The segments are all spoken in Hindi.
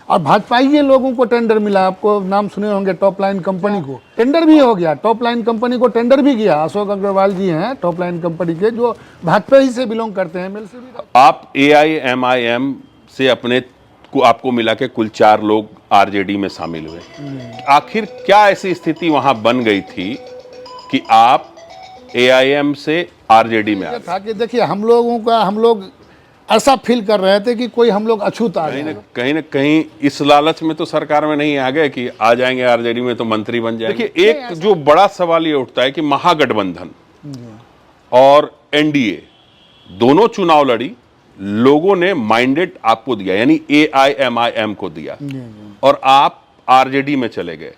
और भाजपा के लोगों को टेंडर मिला। आपको नाम सुने होंगे टॉप लाइन कंपनी को टेंडर भी हो गया, टॉप लाइन कंपनी को टेंडर भी गया। अशोक अग्रवाल जी हैं टॉप लाइन कंपनी के, जो भाजपा ही से बिलोंग करते हैं। से भी आप AIMIM से अपने को आपको मिला के कुल 4 लोग RJD में शामिल हुए। आखिर क्या ऐसी स्थिति वहां बन गई थी कि आप AIM से RJD में आ गए? था कि देखिए हम लोग ऐसा फील कर रहे थे कि कोई हम लोग अछूत आ गए। कहीं ना कहीं इस लालच में तो सरकार में नहीं आ गए कि आ जाएंगे RJD में तो मंत्री बन जाएंगे। देखिए एक जो बड़ा सवाल ये उठता है कि महागठबंधन और NDA दोनों चुनाव लड़ी, लोगों ने माइंडेट आपको दिया यानी AIMIM को दिया और आप RJD में चले गए।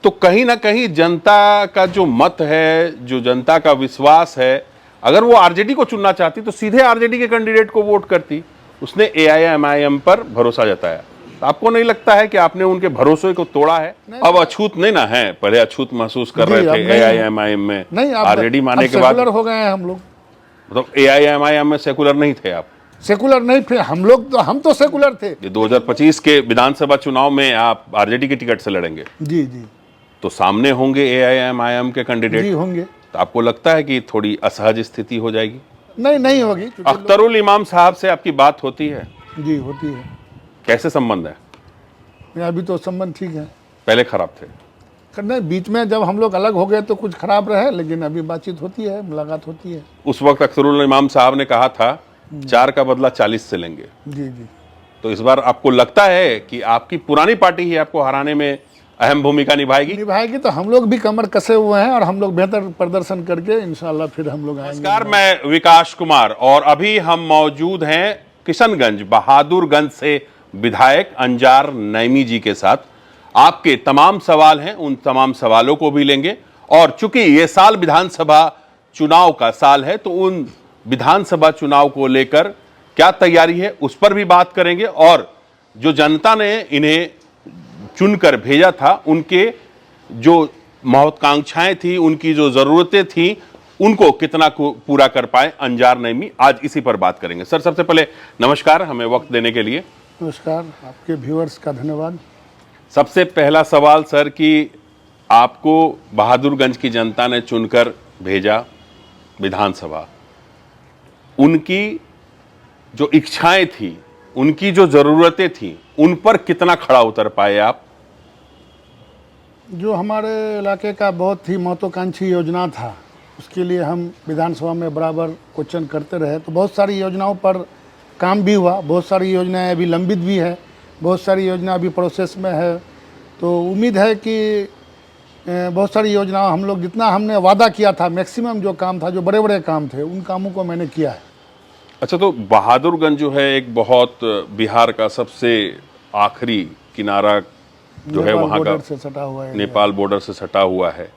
तो कहीं ना कहीं जनता का जो मत है, जो जनता का विश्वास है, अगर वो RJD को चुनना चाहती तो सीधे RJD के कैंडिडेट को वोट करती। उसने AIMIM पर भरोसा जताया। तो आपको नहीं लगता है कि आपने उनके भरोसे को तोड़ा है? अब अछूत नहीं ना है, पहले अछूत महसूस कर रहे थे AIMIM में, RJD माने के बाद सेकुलर हो गए हैं हम लोग। मतलब AIMIM में सेकुलर नहीं थे आप? सेकुलर नहीं थे हम लोग, तो हम तो सेकुलर थे। 2025 के विधानसभा चुनाव में आप RJD की टिकट से लड़ेंगे? जी जी। तो सामने होंगे AIMIM के कैंडिडेट? जी होंगे। तो आपको लगता है कि थोड़ी असहज स्थिति हो जाएगी? नहीं होगी। अख्तरुल इमाम साहब से आपकी बात होती है? जी होती है। कैसे संबंध है? अभी तो संबंध ठीक है। पहले खराब थे? नहीं, बीच में जब हम लोग अलग हो गए तो कुछ खराब रहे, लेकिन अभी बातचीत होती है, मुलाकात होती है। उस वक्त अख्तरुल इमाम साहब ने कहा था 4 का बदला 40 से लेंगे। जी जी। तो इस बार आपको लगता है कि आपकी पुरानी पार्टी ही आपको हराने में अहम भूमिका निभाएगी? तो हम लोग भी कमर कसे हुए हैं और हम लोग बेहतर प्रदर्शन करके इंशाल्लाह फिर हम लोग आएंगे। नमस्कार, मैं विकास कुमार और अभी हम मौजूद हैं किशनगंज बहादुरगंज से विधायक अंजार नईमी जी के साथ। आपके तमाम सवाल हैं, उन तमाम सवालों को भी लेंगे और चूंकि ये साल विधानसभा चुनाव का साल है तो उन विधानसभा चुनाव को लेकर क्या तैयारी है उस पर भी बात करेंगे और जो जनता ने इन्हें चुनकर भेजा था उनके जो महत्वाकांक्षाएं थी, उनकी जो जरूरतें थी, उनको कितना पूरा कर पाए अंजार नईमी, आज इसी पर बात करेंगे। सर सबसे पहले नमस्कार, हमें वक्त देने के लिए। नमस्कार, आपके व्यूअर्स का धन्यवाद। सबसे पहला सवाल सर कि आपको बहादुरगंज की जनता ने चुनकर भेजा विधानसभा, उनकी जो इच्छाएं थी, उनकी जो जरूरतें थी, उन पर कितना खड़ा उतर पाए आप? जो हमारे इलाके का बहुत ही महत्वाकांक्षी योजना था उसके लिए हम विधानसभा में बराबर क्वेश्चन करते रहे। तो बहुत सारी योजनाओं पर काम भी हुआ, बहुत सारी योजनाएं अभी लंबित भी है, बहुत सारी योजना अभी प्रोसेस में है। तो उम्मीद है कि बहुत सारी योजनाओं हम लोग जितना हमने वादा किया था, मैक्सिमम जो काम था, जो बड़े बड़े काम थे, उन कामों को मैंने किया है। अच्छा, तो बहादुरगंज जो है एक बहुत बिहार का सबसे आखिरी किनारा जो है वहाँ का से सटा हुआ है, नेपाल बॉर्डर से सटा हुआ है।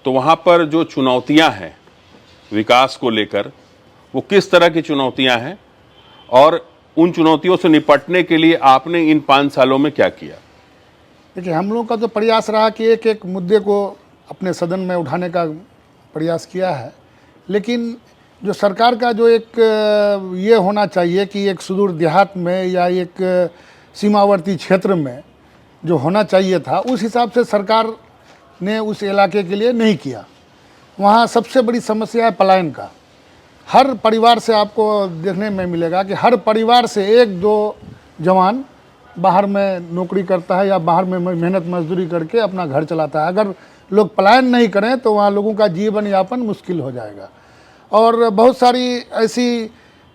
तो वहाँ पर जो चुनौतियाँ हैं विकास को लेकर, वो किस तरह की चुनौतियाँ हैं और उन चुनौतियों से निपटने के लिए आपने इन 5 सालों में क्या किया? देखिए, हम लोगों का तो प्रयास रहा कि एक एक मुद्दे को अपने सदन में उठाने का प्रयास किया है, लेकिन जो सरकार का जो एक ये होना चाहिए कि एक सुदूर देहात में या एक सीमावर्ती क्षेत्र में जो होना चाहिए था, उस हिसाब से सरकार ने उस इलाके के लिए नहीं किया। वहाँ सबसे बड़ी समस्या है पलायन का। हर परिवार से आपको देखने में मिलेगा कि हर परिवार से 1-2 जवान बाहर में नौकरी करता है या बाहर में मेहनत मजदूरी करके अपना घर चलाता है। अगर लोग पलायन नहीं करें तो वहाँ लोगों का जीवन यापन मुश्किल हो जाएगा। और बहुत सारी ऐसी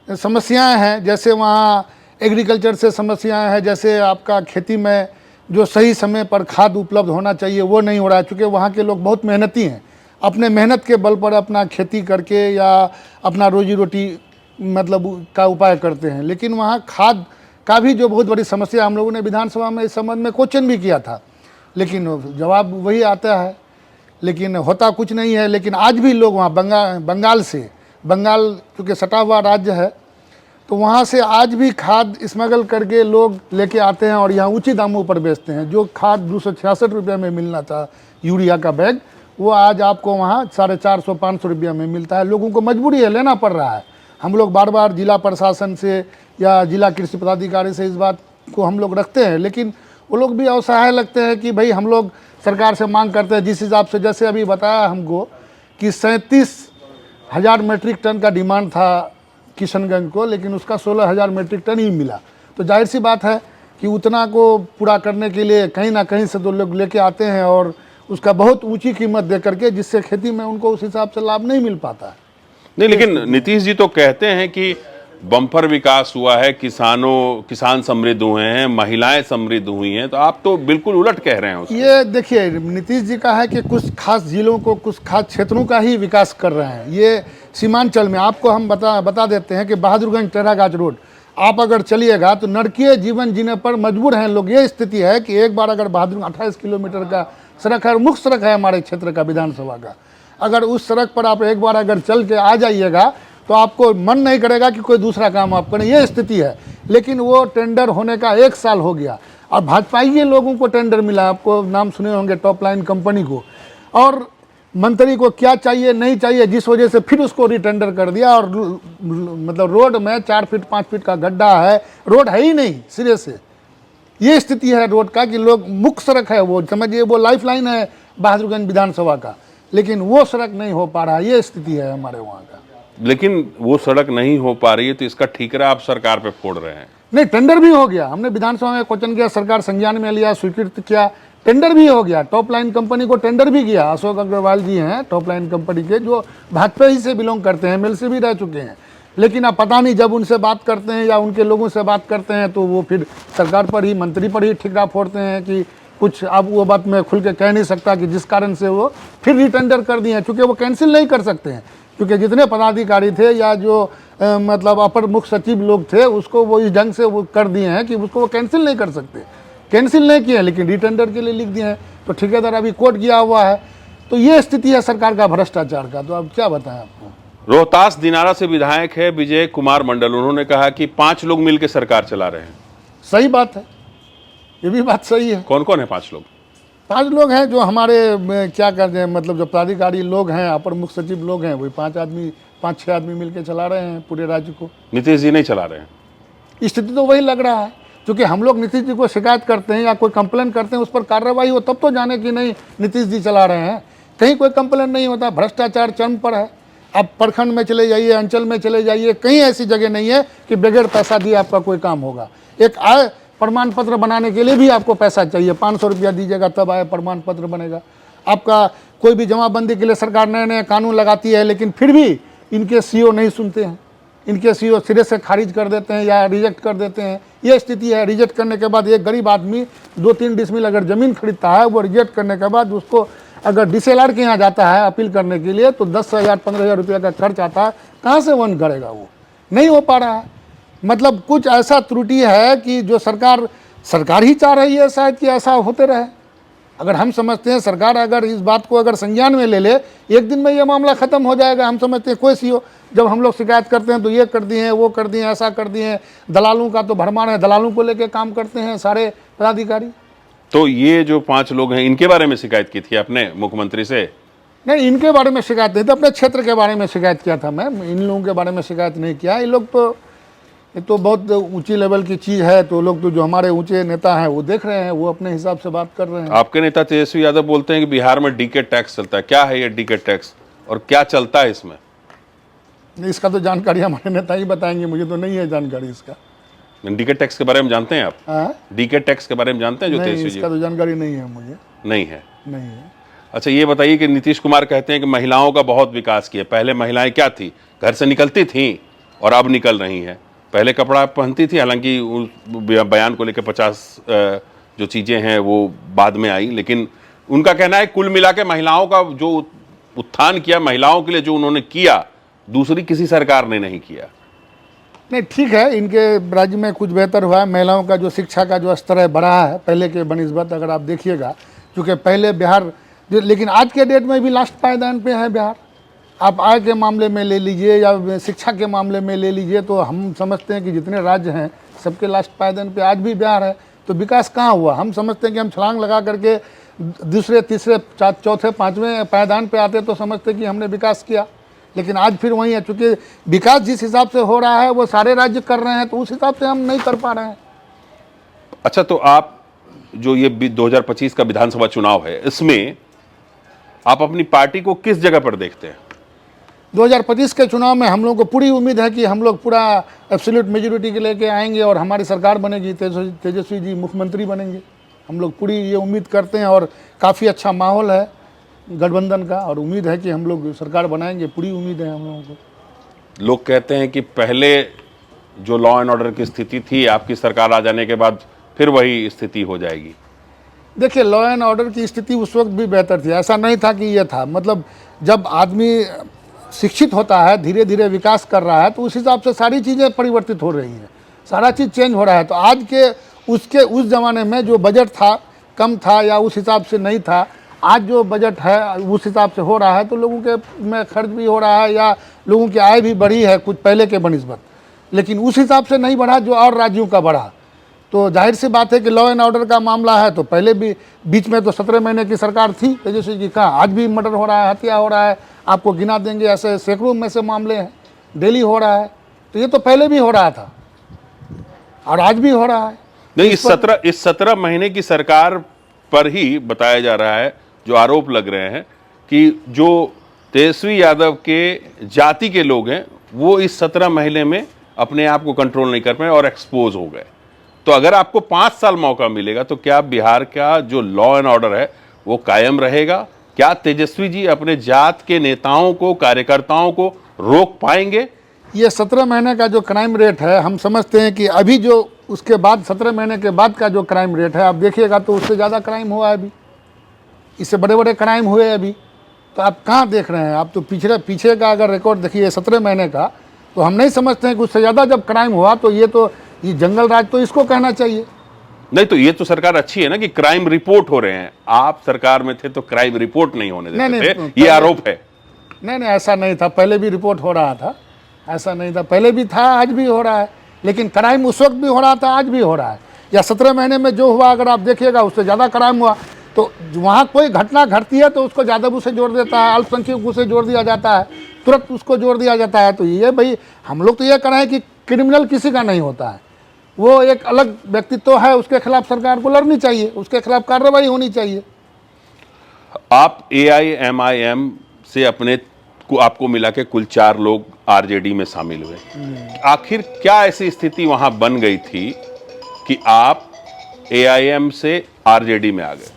समस्याएं हैं, जैसे वहाँ एग्रीकल्चर से समस्याएं हैं, जैसे आपका खेती में जो सही समय पर खाद उपलब्ध होना चाहिए वो नहीं हो रहा है। चूँकि वहाँ के लोग बहुत मेहनती हैं, अपने मेहनत के बल पर अपना खेती करके या अपना रोजी रोटी मतलब का उपाय करते हैं, लेकिन वहाँ खाद का भी जो बहुत बड़ी समस्या, हम लोगों ने विधानसभा में इस संबंध में क्वेश्चन भी किया था, लेकिन जवाब वही आता है, लेकिन होता कुछ नहीं है। लेकिन आज भी लोग वहाँ बंगाल चूँकि सटा हुआ राज्य है, तो वहाँ से आज भी खाद स्मगल करके लोग लेके आते हैं और यहाँ ऊंची दामों पर बेचते हैं। जो खाद 266 रुपये में मिलना था यूरिया का बैग, वो आज आपको वहाँ 450-500 रुपये में मिलता है। लोगों को मजबूरी है, लेना पड़ रहा है। हम लोग बार बार जिला प्रशासन से या जिला कृषि पदाधिकारी से इस बात को हम लोग रखते हैं, लेकिन वो लोग भी असहाय लगते हैं कि भाई हम लोग सरकार से मांग करते हैं जिस हिसाब से, जैसे अभी बताया हमको कि 37,000 मेट्रिक टन का डिमांड था किशनगंज को, लेकिन उसका 16,000 मेट्रिक टन ही मिला। तो जाहिर सी बात है कि उतना को पूरा करने के लिए कहीं ना कहीं से तो लोग लेके आते हैं और उसका बहुत ऊंची कीमत दे करके, जिससे खेती में उनको उस हिसाब से लाभ नहीं मिल पाता है। नहीं, लेकिन नीतीश जी तो कहते हैं कि बम्पर विकास हुआ है, किसान समृद्ध हुए हैं, महिलाएं समृद्ध हुई हैं, तो आप तो बिल्कुल उलट कह रहे हैं उसको। ये देखिए, नीतीश जी का है कि कुछ खास जिलों को, कुछ खास क्षेत्रों का ही विकास कर रहे हैं। ये सीमांचल में आपको हम बता देते हैं कि बहादुरगंज टेढ़ागाछ रोड आप अगर चलिएगा तो नरकीय जीवन जीने पर मजबूर हैं लोग। ये स्थिति है कि एक बार अगर बहादुर 28 किलोमीटर का सड़क है और मुख्य सड़क है हमारे क्षेत्र का, विधानसभा का, अगर उस सड़क पर आप एक बार अगर चल के आ जाइएगा तो आपको मन नहीं करेगा कि कोई दूसरा काम आप करें, ये स्थिति है। लेकिन वो टेंडर होने का 1 साल हो गया और भाजपाई लोगों को टेंडर मिला, आपको नाम सुने होंगे टॉप लाइन कंपनी को, और मंत्री को क्या चाहिए नहीं चाहिए, जिस वजह से फिर उसको रिटेंडर कर दिया। और मतलब रोड में 4 फीट 5 फीट का गड्ढा है, रोड है ही नहीं सिरे से। ये स्थिति है रोड का कि लोग, मुख्य सड़क है वो, समझिए वो लाइफ लाइन है बहादुरगंज विधानसभा का, लेकिन वो सड़क नहीं हो पा रहा। ये स्थिति है हमारे वहाँ का। लेकिन वो सड़क नहीं हो पा रही है तो इसका ठीकरा आप सरकार पे फोड़ रहे हैं। नहीं, टेंडर भी हो गया, हमने विधानसभा में क्वेश्चन किया, सरकार संज्ञान में लिया, स्वीकृत किया, टेंडर भी हो गया। टॉप लाइन कंपनी को टेंडर भी किया। अशोक अग्रवाल जी हैं टॉप लाइन कंपनी के, जो भाजपा ही से बिलोंग करते हैं, एमएलसी भी रह चुके हैं। लेकिन अब पता नहीं, जब उनसे बात करते हैं या उनके लोगों से बात करते हैं तो वो फिर सरकार पर ही, मंत्री पर ही ठिकरा फोड़ते हैं कि कुछ। अब वो बात मैं खुल के कह नहीं सकता कि जिस कारण से वो फिर रिटेंडर कर दिए हैं, क्योंकि वो कैंसिल नहीं कर सकते हैं, क्योंकि जितने पदाधिकारी थे या जो मतलब अपर मुख्य सचिव लोग थे उसको वो इस ढंग से वो कर दिए हैं कि उसको वो कैंसिल नहीं कर सकते। कैंसिल नहीं किए लेकिन रिटेंडर के लिए लिख दिए हैं, तो ठेकेदार अभी कोर्ट गया हुआ है। तो ये स्थिति है सरकार का भ्रष्टाचार का। तो अब क्या बताएं आपको। रोहतास दिनारा से विधायक है विजय कुमार मंडल, उन्होंने कहा कि 5 लोग मिलकर सरकार चला रहे हैं। सही बात है, ये भी बात सही है। कौन कौन है 5 लोग? 5 लोग हैं जो हमारे क्या कहते हैं, मतलब जो पदाधिकारी लोग हैं, अपर मुख्य सचिव लोग हैं, वही 5-6 आदमी मिलकर चला रहे हैं पूरे राज्य को। नीतीश जी नहीं चला रहे हैं। स्थिति तो वही लग रहा है, क्योंकि हम लोग नीतीश जी को शिकायत करते हैं या कोई कंप्लेन करते हैं, उस पर कार्रवाई हो तब तो जाने कि नहीं नीतीश जी चला रहे हैं। कहीं कोई कंप्लेन नहीं होता, भ्रष्टाचार चरम पर है। आप प्रखंड में चले जाइए, अंचल में चले जाइए, कहीं ऐसी जगह नहीं है कि बगैर पैसा दिए आपका कोई काम होगा। एक आय प्रमाण पत्र बनाने के लिए भी आपको पैसा चाहिए, 500 रुपया दीजिएगा तब आय प्रमाण पत्र बनेगा आपका। कोई भी जमाबंदी के लिए सरकार नए नए कानून लगाती है, लेकिन फिर भी इनके सीओ नहीं सुनते हैं, इनके सीओ सिरे से खारिज कर देते हैं या रिजेक्ट कर देते हैं। ये स्थिति है। रिजेक्ट करने के बाद एक गरीब आदमी 2-3 डिसमिल अगर ज़मीन खरीदता है, वो रिजेक्ट करने के बाद उसको अगर डीसीएलआर के यहाँ जाता है अपील करने के लिए तो 10,000-15,000 रुपये का खर्च आता है। कहाँ से वन करेगा? वो नहीं हो पा रहा है। मतलब कुछ ऐसा त्रुटि है कि जो सरकार ही चाह रही है शायद कि ऐसा होते रहे। अगर हम समझते हैं सरकार अगर इस बात को अगर संज्ञान में ले ले, एक दिन में ये मामला ख़त्म हो जाएगा। हम समझते हैं कोई सीओ, जब हम लोग शिकायत करते हैं तो ये कर दिए हैं, वो कर दिए हैं, ऐसा कर दिए हैं। दलालों का तो भरमार है, दलालों को लेके काम करते हैं सारे पदाधिकारी। तो ये जो 5 लोग हैं, इनके बारे में शिकायत की थी आपने मुख्यमंत्री से? नहीं, इनके बारे में शिकायत नहीं, तो अपने क्षेत्र के बारे में शिकायत किया था मैं। इन लोगों के बारे में शिकायत नहीं किया। ये लोग तो, ये तो बहुत ऊंची लेवल की चीज़ है। तो लोग तो जो हमारे ऊंचे नेता हैं वो देख रहे हैं, वो अपने हिसाब से बात कर रहे हैं। आपके नेता तेजस्वी यादव बोलते हैं कि बिहार में डीके टैक्स चलता है। क्या है ये डीके टैक्स और क्या चलता है इसमें? इसका तो जानकारी हमारे नेता ही बताएंगे, मुझे तो नहीं है जानकारी इसका। डीके टैक्स के बारे में जानते हैं आप? डीके टैक्स के बारे में जानते हैं जो तेजस्वी जी? इसका तो जानकारी नहीं है मुझे। नहीं है? नहीं है। अच्छा, ये बताइए कि नीतीश कुमार कहते हैं कि महिलाओं का बहुत विकास किया। पहले महिलाएं क्या थी, घर से निकलती थी और अब निकल रही हैं। पहले कपड़ा पहनती थी, हालांकि उस बयान को लेकर 50 जो चीज़ें हैं वो बाद में आई, लेकिन उनका कहना है कुल मिला के महिलाओं का जो उत्थान किया, महिलाओं के लिए जो उन्होंने किया, दूसरी किसी सरकार ने नहीं किया। नहीं, ठीक है, इनके राज्य में कुछ बेहतर हुआ है। महिलाओं का जो शिक्षा का जो स्तर है बढ़ा है पहले के बनिस्बत, अगर आप देखिएगा। क्योंकि पहले बिहार, लेकिन आज के डेट में भी लास्ट पायदान पे है बिहार। आप आय के मामले में ले लीजिए या शिक्षा के मामले में ले लीजिए, तो हम समझते हैं कि जितने राज्य हैं सबके लास्ट पायदान पे आज भी बिहार है। तो विकास कहाँ हुआ? हम समझते हैं कि हम छलांग लगा करके दूसरे, तीसरे, चौथे, 5वें पायदान पे आते तो समझते कि हमने विकास किया। लेकिन आज फिर वही है, चूँकि विकास जिस हिसाब से हो रहा है वो सारे राज्य कर रहे हैं, तो उस हिसाब से हम नहीं कर पा रहे हैं। अच्छा, तो आप जो ये 2025 का विधानसभा चुनाव है, इसमें आप अपनी पार्टी को किस जगह पर देखते हैं? 2025 के चुनाव में हम लोगों को पूरी उम्मीद है कि हम लोग पूरा एब्सोल्यूट मेजोरिटी के लेके आएंगे और हमारी सरकार बनेगी, तेजस्वी जी मुख्यमंत्री बनेंगे। हम लोग पूरी ये उम्मीद करते हैं और काफ़ी अच्छा माहौल है गठबंधन का और उम्मीद है कि हम लोग सरकार बनाएंगे, पूरी उम्मीद है हम लोगों को। लोग कहते हैं कि पहले जो लॉ एंड ऑर्डर की स्थिति थी, आपकी सरकार आ जाने के बाद फिर वही स्थिति हो जाएगी। देखिए, लॉ एंड ऑर्डर की स्थिति उस वक्त भी बेहतर थी, ऐसा नहीं था कि ये था। मतलब जब आदमी शिक्षित होता है, धीरे धीरे विकास कर रहा है, तो उस हिसाब से सारी चीज़ें परिवर्तित हो रही हैं, सारा चीज़ चेंज हो रहा है। तो आज के उस ज़माने में जो बजट था कम था या उस हिसाब से नहीं था, आज जो बजट है उस हिसाब से हो रहा है, तो लोगों के में खर्च भी हो रहा है या लोगों की आय भी बढ़ी है कुछ पहले के बनिस्बत, लेकिन उस हिसाब से नहीं बढ़ा जो और राज्यों का बढ़ा। तो जाहिर सी बात है कि लॉ एंड ऑर्डर का मामला है, तो पहले भी बीच में तो 17 महीने की सरकार थी तेजस्वी जी का, आज भी मर्डर हो रहा है, हत्या हो रहा है, आपको गिना देंगे ऐसे सैकड़ों में से मामले हैं, डेली हो रहा है। तो ये तो पहले भी हो रहा था और आज भी हो रहा है। नहीं, इस 17 महीने की सरकार पर ही बताया जा रहा है, जो आरोप लग रहे हैं कि जो तेजस्वी यादव के जाति के लोग हैं वो इस 17 महीने में अपने आप को कंट्रोल नहीं कर पाए और एक्सपोज हो गए। तो अगर आपको 5 साल मौका मिलेगा तो क्या बिहार का जो लॉ एंड ऑर्डर है वो कायम रहेगा? क्या तेजस्वी जी अपने जात के नेताओं को, कार्यकर्ताओं को रोक पाएंगे? ये 17 महीने का जो क्राइम रेट है, हम समझते हैं कि अभी जो उसके बाद 17 महीने के बाद का जो क्राइम रेट है, आप देखिएगा तो उससे ज़्यादा क्राइम हुआ है अभी, इससे बड़े बड़े क्राइम हुए अभी। तो आप कहाँ देख रहे हैं? आप तो पीछे का अगर रिकॉर्ड देखिए 17 महीने का, तो हम नहीं समझते हैं कि उससे ज़्यादा जब क्राइम हुआ तो ये जंगल राज तो इसको कहना चाहिए। नहीं, तो ये तो सरकार अच्छी है ना कि क्राइम रिपोर्ट हो रहे हैं। आप सरकार में थे तो क्राइम रिपोर्ट नहीं होने देते थे, ये आरोप है। नहीं, ऐसा नहीं था, पहले भी रिपोर्ट हो रहा था, ऐसा नहीं था, पहले भी था, आज भी हो रहा है। लेकिन क्राइम उस वक्त भी हो रहा था, आज भी हो रहा है। या 17 महीने में जो हुआ अगर आप देखिएगा उससे ज़्यादा क्राइम हुआ, तो वहाँ कोई घटना घटती है तो उसको यादवों से जोड़ देता है, अल्पसंख्यकों से जोड़ दिया जाता है, तुरंत उसको जोड़ दिया जाता है। तो ये भाई हम लोग तो ये कह रहे हैं कि क्रिमिनल किसी का नहीं होता है, वो एक अलग व्यक्तित्व है, उसके खिलाफ सरकार को लड़नी चाहिए, उसके खिलाफ कार्रवाई होनी चाहिए। आप AIMIM से आपको मिला के कुल 4 लोग RJD में शामिल हुए। आखिर क्या ऐसी स्थिति वहां बन गई थी कि आप AIM से RJD में आ गए?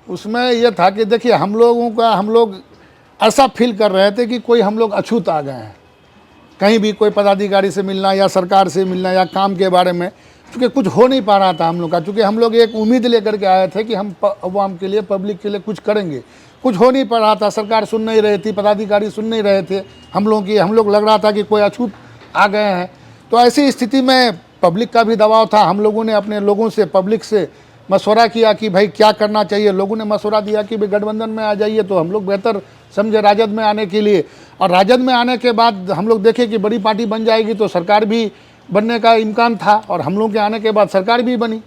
उसमें यह था कि देखिए, हम लोग ऐसा फील कर रहे थे कि कोई हम लोग अछूत आ गए हैं, कहीं भी कोई पदाधिकारी से मिलना या सरकार से मिलना या काम के बारे में, क्योंकि कुछ हो नहीं पा रहा था हम लोग का। क्योंकि हम लोग एक उम्मीद लेकर के आए थे कि हम अवाम के लिए, पब्लिक के लिए कुछ करेंगे, कुछ हो नहीं पा रहा था। सरकार सुन नहीं रही थी, पदाधिकारी सुन नहीं रहे थे हम लोग लग रहा था कि कोई अछूत आ गए हैं। तो ऐसी स्थिति में पब्लिक का भी दबाव था। हम लोगों ने अपने लोगों से, पब्लिक से मशवरा किया कि भाई क्या करना चाहिए। लोगों ने मशवरा दिया कि भाई गठबंधन में आ जाइए, तो हम लोग बेहतर समझे राजद में आने के लिए। और राजद में आने के बाद हम लोग देखे कि बड़ी पार्टी बन जाएगी तो सरकार भी बनने का इम्कान था, और हम लोग के आने के बाद सरकार भी बनी।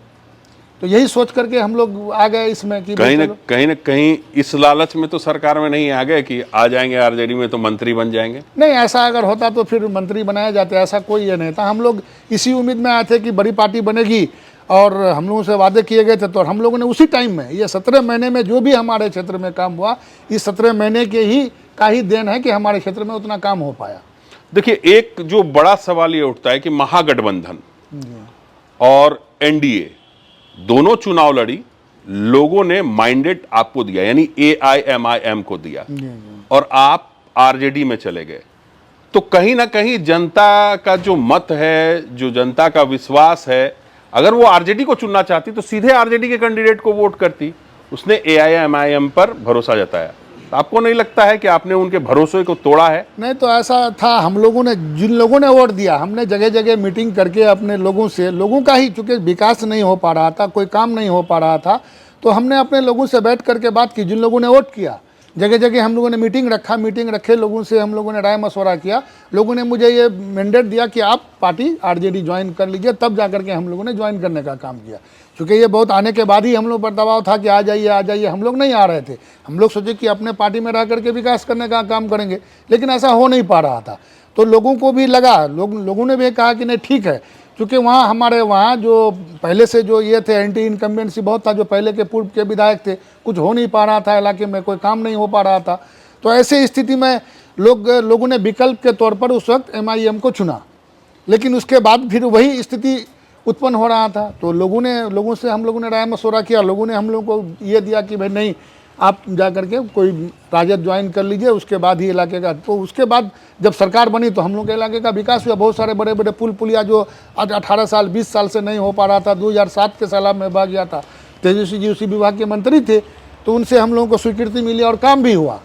तो यही सोच करके हम लोग आ गए इसमें कि कहीं न कहीं इस लालच में तो सरकार में नहीं आ गए कि आ जाएंगे RJD में तो मंत्री बन जाएंगे। नहीं, ऐसा अगर होता तो फिर मंत्री बनाए जाते, ऐसा कोई ये नहीं था। हम लोग इसी उम्मीद में आए थे कि बड़ी पार्टी बनेगी, और हम लोगों से वादे किए गए थे। तो हम लोगों ने उसी टाइम में, ये 17 महीने में जो भी हमारे क्षेत्र में काम हुआ, इस 17 महीने के का ही देन है कि हमारे क्षेत्र में उतना काम हो पाया। देखिए, एक जो बड़ा सवाल ये उठता है कि महागठबंधन और NDA दोनों चुनाव लड़ी, लोगों ने माइंडेट आपको दिया, यानी AIMIM को दिया, और आप RJD में चले गए। तो कहीं ना कहीं जनता का जो मत है, जो जनता का विश्वास है, अगर वो RJD को चुनना चाहती तो सीधे RJD के कैंडिडेट को वोट करती। उसने AIMIM पर भरोसा जताया। तो आपको नहीं लगता है कि आपने उनके भरोसे को तोड़ा है? नहीं, तो ऐसा था, हम लोगों ने, जिन लोगों ने वोट दिया, हमने जगह जगह मीटिंग करके अपने लोगों से, लोगों का ही, चूँकि विकास नहीं हो पा रहा था, कोई काम नहीं हो पा रहा था, तो हमने अपने लोगों से बैठ करके बात की। जिन लोगों ने वोट किया, जगह जगह हम लोगों ने मीटिंग रखे, लोगों से हम लोगों ने राय मशवरा किया। लोगों ने मुझे ये मैंडेट दिया कि आप पार्टी RJD ज्वाइन कर लीजिए, तब जा करके हम लोगों ने ज्वाइन करने का काम किया। क्योंकि ये बहुत आने के बाद ही हम लोग पर दबाव था कि आ जाइए। हम लोग नहीं आ रहे थे, हम लोग सोचे कि अपने पार्टी में रह करके विकास करने का काम करेंगे, लेकिन ऐसा हो नहीं पा रहा था। तो लोगों को भी लगा, लोगों ने भी कहा कि नहीं ठीक है, क्योंकि वहाँ हमारे वहाँ जो पहले से जो ये थे एंटी इनकम्बेंसी बहुत था, जो पहले के पूर्व के विधायक थे, कुछ हो नहीं पा रहा था इलाके में, कोई काम नहीं हो पा रहा था। तो ऐसे स्थिति में लोगों ने विकल्प के तौर पर उस वक्त MIM को चुना, लेकिन उसके बाद फिर वही स्थिति उत्पन्न हो रहा था। तो लोगों से हम लोगों ने राय मशवरा किया, लोगों ने हम लोगों को ये दिया कि भाई नहीं, आप जा करके कोई राजद ज्वाइन कर लीजिए, उसके बाद ही इलाके का। तो उसके बाद जब सरकार बनी तो हम लोग के इलाके का विकास हुआ। बहुत सारे बड़े बड़े पुल पुलिया जो आज 18 साल 20 साल से नहीं हो पा रहा था, 2007 के सैलाब में बह गया था। तेजस्वी जी उसी विभाग के मंत्री थे, तो उनसे हम लोगों को स्वीकृति मिली और काम भी हुआ।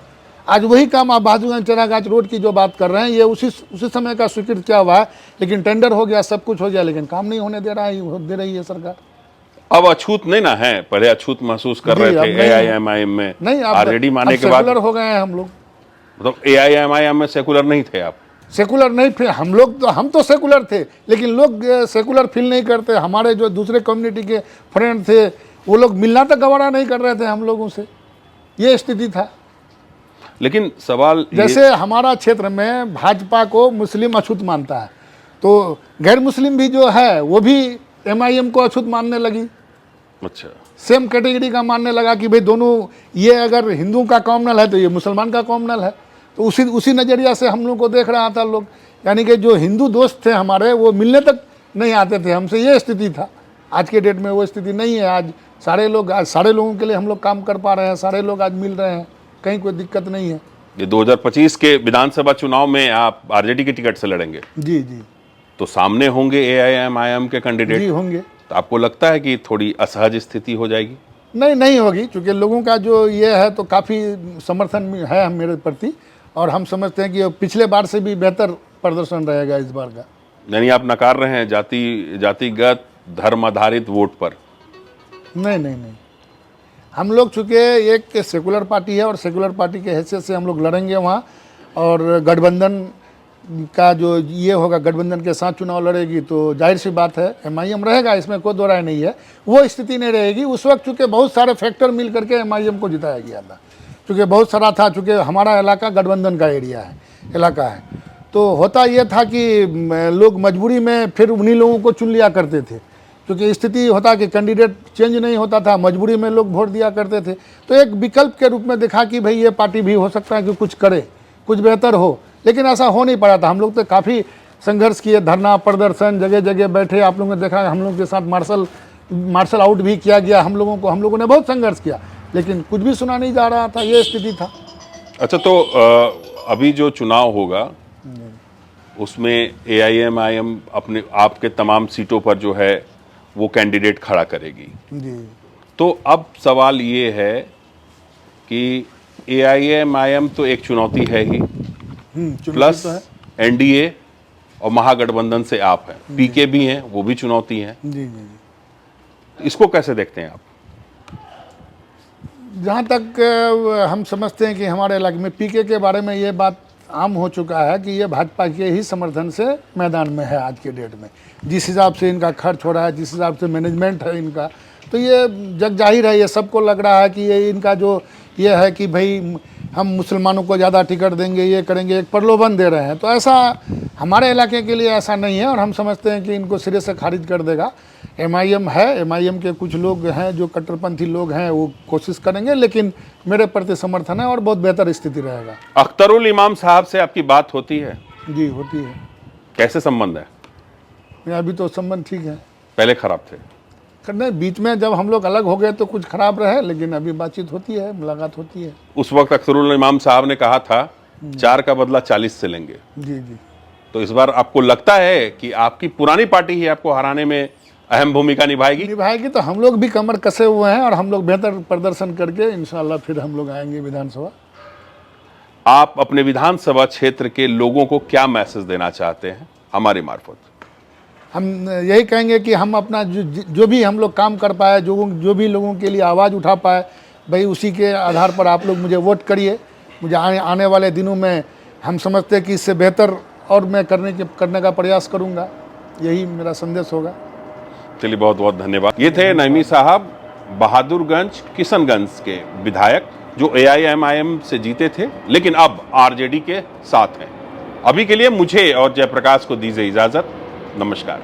आज वही काम आप बहादुरगंज चरागाछ रोड की जो बात कर रहे हैं, ये उसी समय का स्वीकृत किया हुआ है, लेकिन टेंडर हो गया, सब कुछ हो गया, लेकिन काम नहीं होने दे रही है सरकार। अब अछूत नहीं ना है, पहले अछूत महसूस कर रहे थे AIMIM में, नहीं, आरजेडी माने के बाद सेकुलर हो गए हैं हम लोग। मतलब AIMIM में सेकुलर नहीं थे आप? सेकुलर नहीं थे हम लोग, तो हम तो सेकुलर थे, लेकिन लोग सेकुलर फील नहीं करते। हमारे जो दूसरे कम्युनिटी के फ्रेंड थे, वो लोग मिलना तक गवारा नहीं कर रहे थे हम लोगों से, ये स्थिति था। लेकिन सवाल जैसे हमारा क्षेत्र में भाजपा को मुस्लिम अछूत मानता है, तो गैर मुस्लिम भी जो है वो भी MIM को अछूत मानने लगी। अच्छा, सेम कैटेगरी का मानने लगा कि भाई दोनों, ये अगर हिंदू का कॉमनल है तो ये मुसलमान का कॉमनल है। तो उसी नज़रिया से हम लोग को देख रहा था लोग, यानी कि जो हिंदू दोस्त थे हमारे, वो मिलने तक नहीं आते थे हमसे, ये स्थिति था। आज के डेट में वो स्थिति नहीं है। आज सारे लोगों के लिए हम लोग काम कर पा रहे हैं, सारे लोग आज मिल रहे हैं, कहीं कोई दिक्कत नहीं है। ये 2025 के विधानसभा चुनाव में आप आरजेडी की टिकट से लड़ेंगे? जी जी, तो सामने होंगे AIMIM के कैंडिडेट? जी होंगे। तो आपको लगता है कि थोड़ी असहज स्थिति हो जाएगी? नहीं होगी, क्योंकि लोगों का जो ये है तो काफ़ी समर्थन है मेरे प्रति, और हम समझते हैं कि पिछले बार से भी बेहतर प्रदर्शन रहेगा इस बार का। यानी आप नकार रहे हैं जातिगत धर्म आधारित वोट पर? नहीं, हम लोग चूँकि एक सेकुलर पार्टी है और सेकुलर पार्टी के हैसियत से हम लोग लड़ेंगे वहाँ, और गठबंधन का जो ये होगा, गठबंधन के साथ चुनाव लड़ेगी, तो जाहिर सी बात है MIM रहेगा, इसमें कोई दो राय नहीं है। वो स्थिति नहीं रहेगी उस वक्त, चूँकि बहुत सारे फैक्टर मिल करके MIM को जिताया गया था, चूँकि बहुत सारा था, चूँकि हमारा इलाका गठबंधन का एरिया है, इलाका है। तो होता ये था कि लोग मजबूरी में फिर उन्हीं लोगों को चुन लिया करते थे, क्योंकि स्थिति होता कि कैंडिडेट चेंज नहीं होता था, मजबूरी में लोग वोट दिया करते थे। तो एक विकल्प के रूप में देखा कि भाई ये पार्टी भी हो सकता है कि कुछ करे, कुछ बेहतर हो, लेकिन ऐसा हो नहीं पड़ा था। हम लोग तो काफ़ी संघर्ष किए, धरना प्रदर्शन, जगह जगह बैठे, आप लोगों ने देखा, हम लोग के साथ मार्शल आउट भी किया गया हम लोगों ने बहुत संघर्ष किया, लेकिन कुछ भी सुना नहीं जा रहा था, ये स्थिति था। अच्छा, तो अभी जो चुनाव होगा उसमें AIMIM अपने आपके तमाम सीटों पर जो है वो कैंडिडेट खड़ा करेगी जी। तो अब सवाल ये है कि AIMIM तो एक चुनौती है ही, प्लस तो है। NDA और महागठबंधन से आप हैं, PK भी हैं, वो भी चुनौती है। जी। इसको कैसे देखते हैं आप? जहाँ तक हम समझते हैं कि हमारे इलाके में PK के बारे में ये बात आम हो चुका है कि ये भाजपा के ही समर्थन से मैदान में है आज के डेट में। जिस हिसाब से इनका खर्च हो रहा है, जिस हिसाब से मैनेजमेंट है इनका, तो ये जग जाहिर है, ये सबको लग रहा है कि ये इनका जो ये है कि भाई हम मुसलमानों को ज़्यादा टिकट देंगे, ये करेंगे, एक प्रलोभन दे रहे हैं। तो ऐसा हमारे इलाके के लिए ऐसा नहीं है, और हम समझते हैं कि इनको सिरे से खारिज कर देगा। MIM है, MIM के कुछ लोग हैं जो कट्टरपंथी लोग हैं, वो कोशिश करेंगे, लेकिन मेरे प्रति समर्थन है और बहुत बेहतर स्थिति रहेगा। अख्तरुल इमाम साहब से आपकी बात होती है? जी होती है। कैसे संबंध है? अभी तो संबंध ठीक है, पहले खराब थे? नहीं, बीच में जब हम लोग अलग हो गए तो कुछ खराब रहे, लेकिन अभी बातचीत होती है, मुलाकात होती है। उस वक्त अख्तरुल इमाम साहब ने कहा था 4 का बदला 40 से लेंगे। जी। तो इस बार आपको लगता है कि आपकी पुरानी पार्टी ही आपको हराने में अहम भूमिका निभाएगी? तो हम लोग भी कमर कसे हुए हैं, और हम लोग बेहतर प्रदर्शन करके इंशाल्लाह फिर हम लोग आएंगे विधानसभा। आप अपने विधानसभा क्षेत्र के लोगों को क्या मैसेज देना चाहते हैं हमारे मार्फत? हम यही कहेंगे कि हम अपना जो भी हम लोग काम कर पाए, जो भी लोगों के लिए आवाज़ उठा पाए, भाई उसी के आधार पर आप लोग मुझे वोट करिए। मुझे आने वाले दिनों में हम समझते हैं कि इससे बेहतर और मैं करने का प्रयास करूँगा, यही मेरा संदेश होगा। चलिए, बहुत बहुत धन्यवाद। ये थे नईमी साहब, बहादुरगंज किशनगंज के विधायक, जो AIMIM से जीते थे, लेकिन अब RJD के साथ हैं। अभी के लिए मुझे और जयप्रकाश को दीजिए इजाजत। नमस्कार।